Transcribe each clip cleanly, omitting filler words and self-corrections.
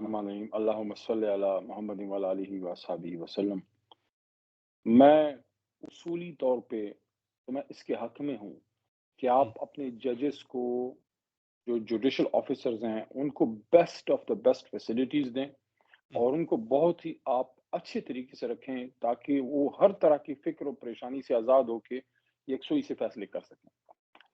बिस्मिल्लाहिर्रहमानिर्रहीम अल्लाहुम्मा सल्लि अला मुहम्मदिन व अला आलिहि व अस्हाबिहि वसल्लम। मैं उसूली तौर पे तो मैं इसके हक में हूँ कि हुँ, आप अपने जजेस को, जो जुडिशियल ऑफिसर्स हैं, उनको best of the best facilities दें हुँ, और उनको बहुत ही आप अच्छे तरीके से रखें ताकि वो हर तरह की फ़िक्र और परेशानी से आज़ाद होके यकसुई से फैसले कर सकें।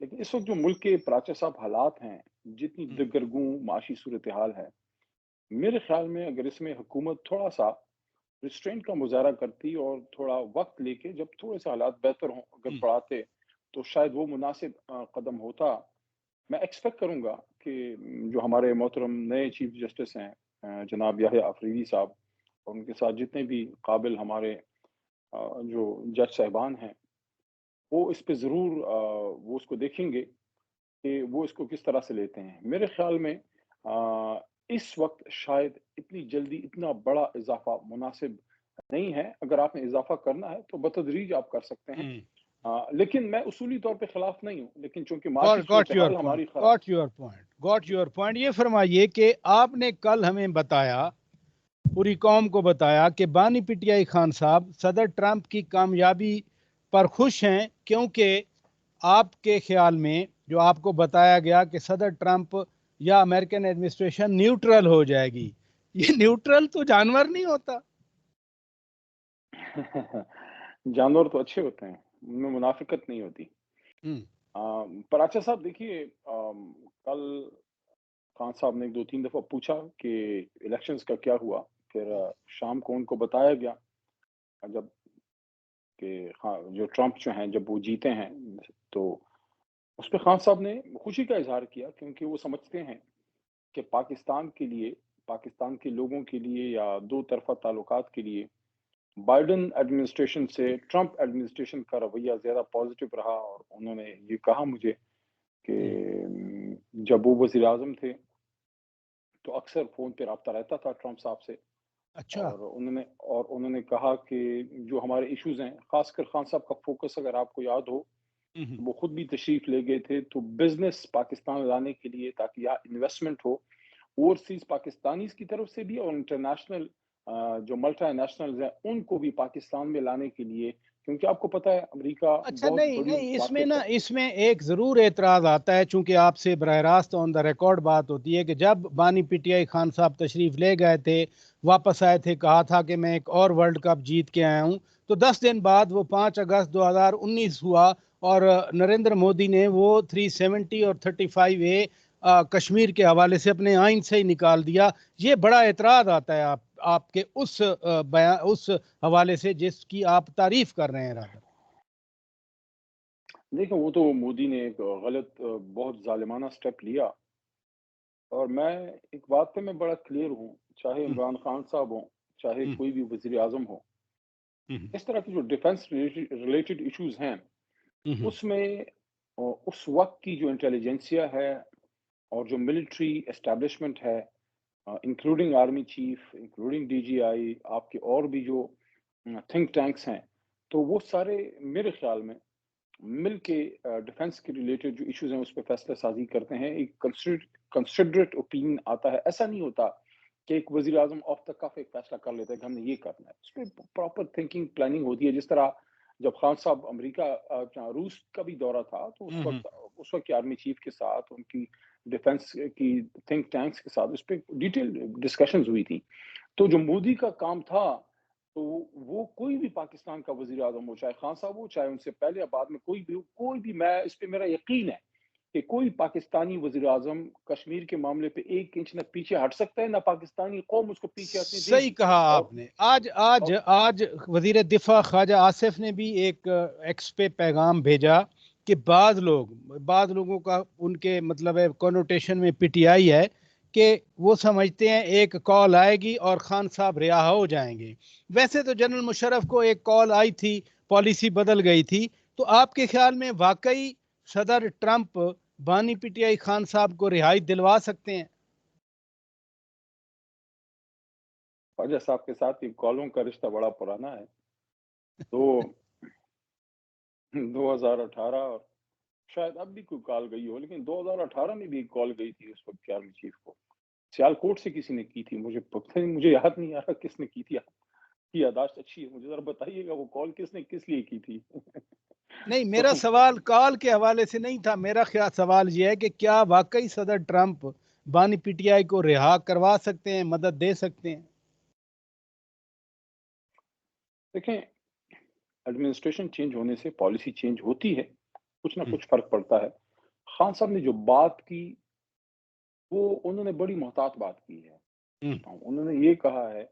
लेकिन इस वक़्त जो मुल्क के पराचा साहब हालात हैं, जितनी हुँ, दगरगूं माशी सूरत-ए-हाल है, मेरे ख़्याल में अगर इसमें हुकूमत थोड़ा-सा रिस्ट्रेंट का मुज़ाहरा करती और थोड़ा वक़्त लेके जब थोड़े से हालात बेहतर हों अगर हुँ, बढ़ाते, तो शायद वो मुनासिब कदम होता। मैं एक्सपेक्ट करूँगा कि जो हमारे मोहतरम नए चीफ़ जस्टिस हैं जनाब याहिया अफरीदी साहब और उनके साथ जितने भी काबिल हमारे जो जज साहिबान हैं, वो इस पे ज़रूर वो उसको देखेंगे कि वो इसको किस तरह से लेते हैं। मेरे ख़्याल में इस वक़्त शायद इतनी जल्दी इतना बड़ा इज़ाफ़ा मुनासिब नहीं है। अगर आपने इज़ाफ़ा करना है तो बतदरीज आप कर सकते हैं। हुँ। लेकिन मैं उसूली तौर पे खिलाफ़ नहीं हूँ, लेकिन चूँकि माशी गॉट योर सूरत-ए-हाल पॉइंट, हमारी ख़राब। Got your point. ये फरमाइए कि आपने कल हमें बताया, पूरी कौम को बताया कि बानी पीटीआई खान साहब सदर ट्रंप की कामयाबी पर खुश हैं, क्योंकि आपके ख़्याल में जो आपको बताया गया कि सदर ट्रंप या अमेरिकन एडमिनिस्ट्रेशन न्यूट्रल हो जाएगी। ये न्यूट्रल तो जानवर नहीं होता। जानवर तो अच्छे होते हैं, उनमें मुनाफ़िकत नहीं होती। हुँ, पर अच्छा साहब देखिए कल खान साहब ने 2-3 दफ़ा पूछा कि इलेक्शंस का क्या हुआ? फिर शाम को उनको बताया गया जब कि हाँ, जो ट्रंप जो हैं जब वो जीते हैं, तो उस पे खान साहब ने खुशी का इज़हार किया क्योंकि वो समझते हैं कि पाकिस्तान के लिए, पाकिस्तान के लोगों के लिए या दो तरफ़ा ताल्लुकात के लिए बाइडेन एडमिनिस्ट्रेशन से ट्रंप एडमिनिस्ट्रेशन का रवैया ज़्यादा पॉज़िटिव रहा और उन्होंने ये कहा मुझे कि हुँ। जब वो वज़ीर-ए-आज़म थे, तो अक्सर फ़ोन पे राब्ता रहता था ट्रंप साहब से। अच्छा। और उन्होंने कहा कि जो हमारे इश्यूज़ हैं, ख़ासकर खान साहब का फ़ोकस अगर आपको याद हो, हुँ, हुँ। वो खुद भी तशरीफ़ ले गए थे, तो बिज़नेस पाकिस्तान लाने के लिए ताकि यहाँ इन्वेस्टमेंट हो, ओवरसीज़ पाकिस्तानीज़ की तरफ से भी और इंटरनेशनल जो मल्टीनेशनल्स हैं, उनको भी पाकिस्तान में लाने के लिए क्योंकि आपको पता है अमेरिका अच्छा, बहुत नहीं, बड़ी नहीं, इसमें मार्केट ना है। इसमें एक ज़रूर एतराज़ आता है, चूँकि आपसे बराह रास्त ऑन द रिकॉर्ड बात होती है कि जब बानी पीटीआई खान साहब तशरीफ़ ले गए थे, वापस आए थे, कहा था कि मैं एक और वर्ल्ड कप जीत के आया हूँ, तो 10 दिन बाद वो 5 अगस्त 2019 हुआ और नरेंद्र मोदी ने वो 370 और 35A कश्मीर के हवाले से अपने आइन से ही निकाल दिया। ये बड़ा एतराज़ आता है आपके उस बयान, उस हवाले से जिसकी आप तारीफ़ कर रहे हैं रादर। देखिए, वो तो मोदी ने एक गलत बहुत ज़ालिमाना स्टेप लिया और मैं एक बात पे मैं बड़ा क्लियर हूँ, चाहे हुँ, इमरान खान साहब हों, चाहे हुँ, कोई भी वज़ीर-ए-आज़म हो, हुँ, हुँ। इस तरह के जो डिफेंस रिलेटेड इश्यूज़ हैं, हुँ, हुँ। उसमें उस वक़्त की जो इंटेलिजेंसिया है और जो मिलिट्री एस्टेब्लिशमेंट है including army chief, including DJI, आपके और भी जो थिंक टैंक्स हैं, तो वो सारे मेरे ख़्याल में मिल के डिफेंस के रिलेटेड जो इश्यूज़ हैं, उस पे फैसला साज़ी करते हैं। एक कंसिडरेट ओपिनियन आता है। ऐसा नहीं होता कि एक वज़ीर-ए-आज़म ऑफ द कफ एक फैसला कर लेता है कि हमने ये करना है। उसपे प्रॉपर थिंकिंग, प्लानिंग होती है। जिस तरह जब खान साहब अमेरिका जहाँ रूस का भी दौरा था, तो हुँ, हुँ। उस वक़्त की आर्मी चीफ के साथ, उनकी डिफेंस की थिंक टैंक्स के साथ, उस पे डिटेल डिस्कशंस हुई थी। तो जो मोदी का काम था, तो वो कोई भी पाकिस्तान का वज़ीर-ए-आज़म हो, चाहे खान साहब हो, चाहे उनसे पहले या बाद में कोई भी हो, कोई भी मैं इस पे मेरा यकीन है कि कोई पाकिस्तानी वज़ीर-ए-आज़म कश्मीर के मामले पे 1 इंच ना पीछे हट सकता है, ना पाकिस्तानी कौम उसको पीछे हटने सही देगी। कहा और आपने। आज आज और आज वज़ीर दिफ़ा ख्वाजा आसिफ ने भी एक एक्स पे पैगाम भेजा कि बाज़ लोगों का उनके मतलब है कॉनोटेशन में पीटीआई है कि वो समझते हैं एक कॉल आएगी और खान साहब रिहा हो जाएँगे। वैसे तो जनरल मुशर्रफ को एक कॉल आई थी, पॉलिसी बदल गई थी। तो आपके ख़्याल में वाक़ई सदर ट्रंप बानी पीटीआई खान साहब को रिहाई दिलवा सकते हैं? ख्वाजा साहब के साथ ये कॉलों का रिश्ता बड़ा पुराना है। तो 2018 और शायद अब भी कोई कॉल गई हो, लेकिन 2018 में भी एक कॉल गई थी उस वक़्त के आर्मी चीफ को। सियालकोट से किसी ने की थी, मुझे पता नहीं, मुझे याद नहीं आ रहा किसने की थी। आपकी याददाश्त अच्छी है, मुझे ज़रा बताइएगा वो कॉल किसने किस लिए की थी? नहीं, मेरा तो सवाल कॉल के हवाले से नहीं था। मेरा ख्याल सवाल ये है कि क्या वाकई सदर ट्रंप बानी पीटीआई को रिहा करवा सकते हैं, मदद दे सकते हैं? देखें, एडमिनिस्ट्रेशन चेंज होने से पॉलिसी चेंज होती है, कुछ ना हम्म, कुछ फ़र्क पड़ता है। खान साहब ने जो बात की, वो उन्होंने बड़ी मोहतात बात की है। हम्म, उन्होंने ये कहा है,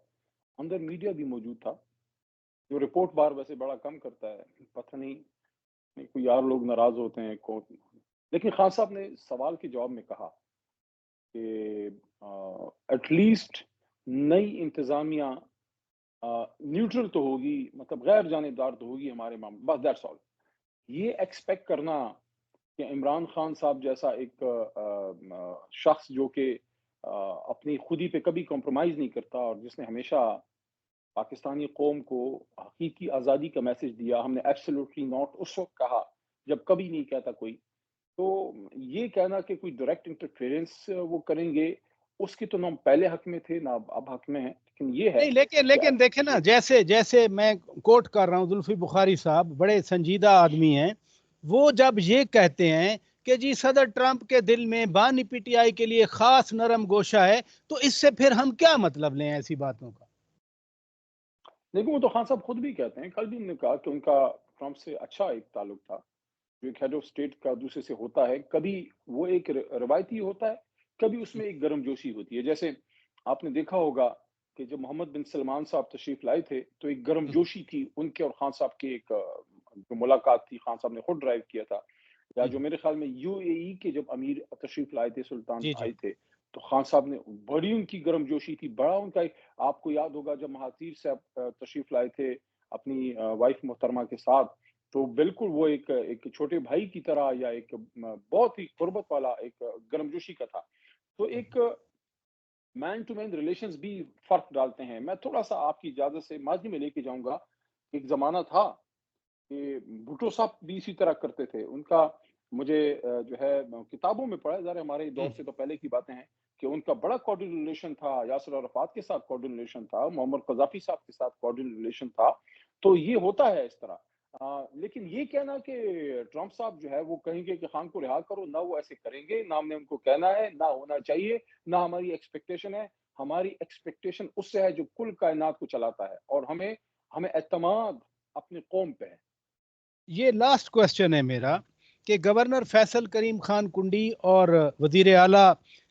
अंदर मीडिया भी मौजूद था, जो रिपोर्ट बार वैसे बड़ा कम करता है, पता नहीं कोई यार लोग नाराज़ होते हैं को, लेकिन खान साहब ने सवाल के जवाब में कहा कि एटलीस्ट नई इंतज़ामिया न्यूट्रल तो होगी, मतलब गैर जानिबदार तो होगी हमारे मामले, बस दैट्स ऑल। ये एक्सपेक्ट करना कि इमरान खान साहब जैसा एक शख्स जो कि अपनी खुदी पे कभी कॉम्प्रोमाइज़ नहीं करता और जिसने हमेशा पाकिस्तानी कौम को हकीकी आज़ादी का मैसेज दिया, हमने एब्सोल्युटली नॉट उस वक़्त कहा, जब कभी नहीं कहता कोई। तो ये कहना कि कोई डायरेक्ट इंटरफेरेंस वो करेंगे, उसकी तो ना हम पहले हक में थे, ना अब हक में हैं। लेकिन ये है नहीं, लेकिन कि लेकिन देखे ना, जैसे जैसे मैं कोट कर रहा हूँ, जुल्फी बुखारी साहब बड़े संजीदा आदमी हैं। वो जब ये कहते हैं कि जी सदर ट्रंप के दिल में बानी पीटीआई के लिए खास नरम गोशा है, तो इससे फिर हम क्या मतलब लें ऐसी बातों का? लेकिन वो तो खान साहब खुद भी कहते हैं, कल भी उन्होंने कहा कि उनका ट्रंप से अच्छा एक ताल्लुक था, जो एक हेड ऑफ स्टेट का दूसरे से होता है। कभी वो एक रवायती होता है, कभी उसमें एक गर्मजोशी होती है। जैसे आपने देखा होगा कि जब मोहम्मद बिन सलमान साहब तशरीफ लाए थे, तो एक गर्मजोशी थी उनके और खान साहब की, एक जो मुलाकात थी, खान साहब ने खुद ड्राइव किया था। या जो मेरे ख्याल में यूएई के जब अमीर तशरीफ लाए थे, सुल्तान जी, आए जी। थे, तो खान साहब ने बड़ी उनकी गर्मजोशी थी, बड़ा उनका आपको याद होगा जब महातीर साहब तशरीफ लाए थे अपनी वाइफ मोहतरमा के साथ, तो बिल्कुल वो एक छोटे भाई की तरह या एक बहुत ही कुर्बत वाला एक गर्मजोशी का था। तो एक मैन टू मैन रिलेशंस भी फ़र्क डालते हैं। मैं थोड़ा-सा आपकी इजाज़त से माज़ी में लेके जाऊँगा। एक ज़माना था कि भुट्टो साहब भी इसी तरह करते थे। उनका मुझे जो है किताबों में पढ़ा, ज़रा हमारे दौर से तो पहले की बातें हैं कि उनका बड़ा कॉर्डियल रिलेशन था, यासिर अराफ़ात के साथ कॉर्डियल रिलेशन था, मोहम्मद क़ज़ाफ़ी साहब के साथ कॉर्डियल रिलेशन था। तो ये होता है इस तरह। लेकिन ये कहना कि ट्रम्प साहब जो है वो कहेंगे कि खान को रिहा करो, ना वो ऐसे करेंगे, ना हमने उनको कहना है, ना होना चाहिए, ना हमारी एक्सपेक्टेशन है। हमारी एक्सपेक्टेशन उससे है जो कुल कायनात को चलाता है, और हमें हमें एतमाद अपनी कौम पे है। ये लास्ट क्वेश्चन है मेरा कि गवर्नर फैसल करीम खान कुंडी और वजीर आला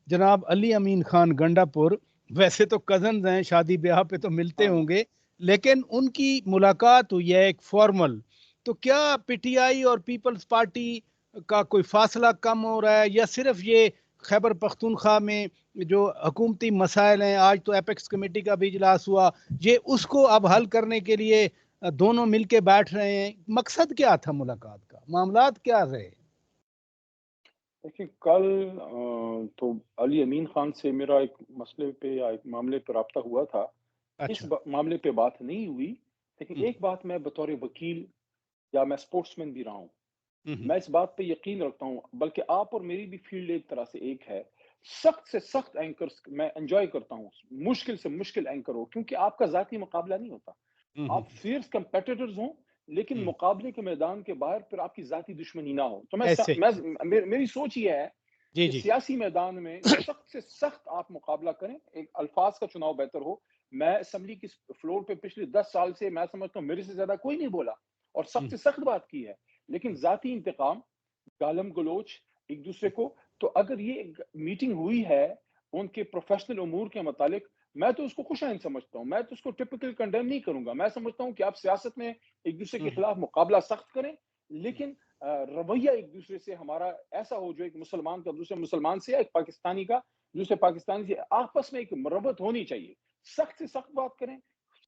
जनाब अली अमीन खान गंडापुर वैसे तो कजन हैं, शादी ब्याह पे तो मिलते हाँ जी। होंगे, लेकिन उनकी मुलाकात हुई है एक फॉर्मल। तो क्या पीटीआई और पीपल्स पार्टी का कोई फासला कम हो रहा है, या सिर्फ ये खैबर पख्तूनख्वा में जो हुकूमती मसाइल हैं, आज तो एपेक्स कमेटी का भी इजलास हुआ, ये उसको अब हल करने के लिए दोनों मिलके बैठ रहे हैं? मकसद क्या था मुलाकात का, मामलात क्या रहे? देखिए, कल तो अली अमीन खान से मेरा एक मसले पे या एक मामले पे राब्ता हुआ था। इस अच्छा। मामले पे बात नहीं हुई, लेकिन हम्म, एक बात मैं बतौर वकील, या मैं स्पोर्ट्समैन भी रहा हूँ, हम्म, मैं इस बात पे यकीन रखता हूँ, बल्कि आप और मेरी भी फील्ड एक तरह से एक है। सख्त से सख्त एंकर्स मैं एंजॉय करता हूँ, मुश्किल से मुश्किल एंकर हो, क्योंकि आपका जाती मुकाबला नहीं होता। हम्म, आप फियर्स कंपेटिटर्स हों, लेकिन हम्म, मुकाबले के मैदान के बाहर फिर आपकी जाती दुश्मनी ना हो। तो ऐसे ही। मेरी सोच ये है जी, कि जी। सियासी मैदान में सख्त से सख्त आप मुकाबला करें, एक अल्फाज का चुनाव बेहतर हो। मैं असेंबली की फ्लोर पे पिछले 10 साल से मैं समझता हूँ मेरे से ज्यादा कोई नहीं बोला और सख्त हम्म, से सख्त बात की है। लेकिन जाती इंतकाम, गालम गलोच एक दूसरे को, तो अगर ये एक मीटिंग हुई है उनके प्रोफेशनल उमूर के मुतालिक, मैं तो उसको खुश आइंद समझता हूँ। मैं तो उसको टिपिकल कंडेम नहीं करूंगा। मैं समझता हूँ कि आप सियासत में एक दूसरे के हम्म, खिलाफ मुकाबला सख्त करें, लेकिन रवैया एक दूसरे से हमारा ऐसा हो जो एक मुसलमान का दूसरे मुसलमान से, या एक पाकिस्तानी का दूसरे पाकिस्तानी से आपस में एक मरबत होनी चाहिए। सख्त से सख्त बात करें,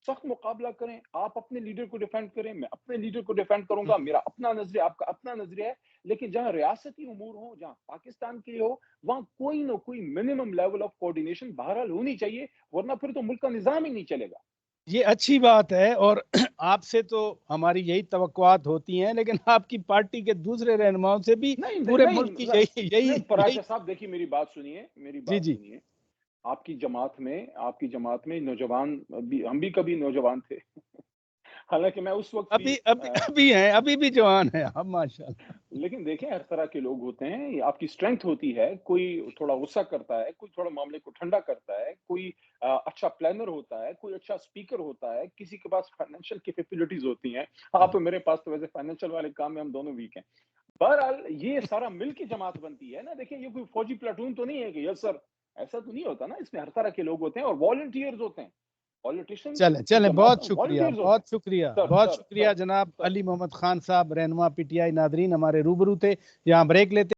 सख्त मुकाबला करें। आप अपने लीडर को डिफेंड करें, मैं अपने लीडर को डिफेंड करूंगा। हम्म। मेरा अपना नजरिया, आपका अपना नजरिया है। लेकिन जहां रियासती उमूर हो, जहां पाकिस्तान के हो, वहां कोई ना कोई मिनिमम लेवल ऑफ कोऑर्डिनेशन बहरहाल होनी चाहिए, वरना फिर तो मुल्क का निजाम ही नहीं चलेगा। ये अच्छी बात है, और आपसे तो हमारी यही तवक्कुआत होती हैं, लेकिन आपकी पार्टी के दूसरे रहनुमाओं से भी नहीं पूरे नहीं मुल्क की यही यही नहीं, यही। पराजा साहब देखिए, मेरी बात सुनिए, मेरी जी, बात जी। सुनिए। آپ کی جماعت میں نوجوان بھی، ہم بھی کبھی نوجوان تھے حالانکہ میں اس وقت بھی ابھی بھی جوان ہے ہم ماشاءاللہ. لیکن دیکھیں ہر طرح کے لوگ ہوتے ہیں، یہ آپ کی اسٹرینتھ ہوتی ہے، کوئی تھوڑا غصہ کرتا ہے، کوئی تھوڑا معاملے کو ٹھنڈا کرتا ہے، کوئی اچھا پلانر ہوتا ہے، کوئی اچھا اسپیکر ہوتا ہے، کسی کے پاس فائنینشیل کیپیبلٹیز ہوتی ہیں. آپ میرے پاس تو ویسے فائنینشیل والے کام میں ہم دونوں ویک ہیں. بہرحال یہ سارا مل کے جماعت بنتی ہے نا. دیکھیں یہ کوئی فوجی پلاٹون تو نہیں ہے کہ یس سر، ایسا تو نہیں ہوتا نا. اس میں ہر طرح کے لوگ ہوتے ہیں اور والنٹیئرز ہوتے ہیں. پولیٹیشینز چلیں جماعت بہت میں شکریہ والنٹیئرز ہوتے ہیں. بہت شکریہ جناب علی محمد خان صاحب. رہنما پی ٹی آئی. ناظرین ہمارے روبرو تھے. یہاں بریک لیتے